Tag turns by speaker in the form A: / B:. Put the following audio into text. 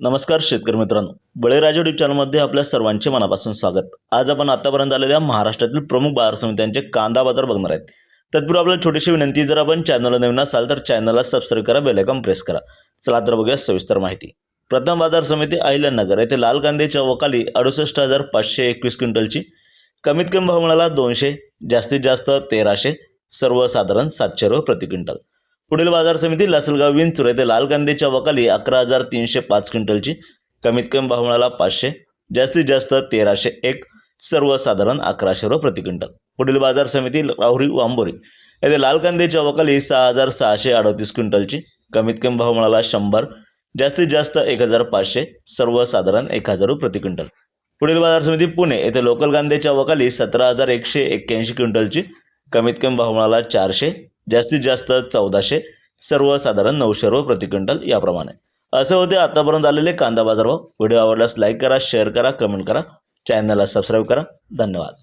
A: नमस्कार शेतकरी मित्रांनो, बळीराजा यूट्यूब चॅनलमध्ये आपल्या सर्वांचे मनापासून स्वागत। आज आपण आतापर्यंत आलेल्या महाराष्ट्रातील प्रमुख बाजार समित्यांचे कांदा बाजार बघणार आहेत। तत्पूर्वी आपल्याला छोटीशी विनंती, जर आपण चॅनलला नवीन असाल तर चॅनलला सबस्क्राइब करा, बेल आयकॉन प्रेस करा। चला तर बघूया सविस्तर माहिती। प्रथम बाजार समिती अहिल्यानगर येथे लाल कांद्याच्या वकाली 68,521 क्विंटलची, कमीत कमी भाव मिळाला 200, जास्तीत जास्त 1300, सर्वसाधारण 700 रुपये प्रति क्विंटल। पुढील बाजार समिती लासलगाव विंचूर येथे लाल कांद्याच्या वकाली 11,305 क्विंटलची, कमीत कमी भाव मिळाला 500, जास्तीत जास्त 1301, सर्वसाधारण 1100 रुपये प्रति क्विंटल। पुढील बाजार समिती राहुरी वांबोरी येथे लाल कांद्याच्या वकाली 6,638 क्विंटलची, कमीत कमी भाव मिळाला 100, जास्तीत जास्त 1,500, सर्वसाधारण 1,000 रुपये प्रति क्विंटल। पुढील बाजार समिती पुणे येथे लोकल कांद्याच्या वकाली 17,181 क्विंटलची, कमीत कमी भाव मिळाला 400, जास्तीत जास्त 1400, सर्वसाधारण 900 रुपये प्रति क्विंटल याप्रमाणे। असे होते आतापर्यंत आलेले कांदा बाजारभाव। व्हिडिओ आवडल्यास लाईक करा, शेअर करा, कमेंट करा, चॅनलला सबस्क्राइब करा। धन्यवाद।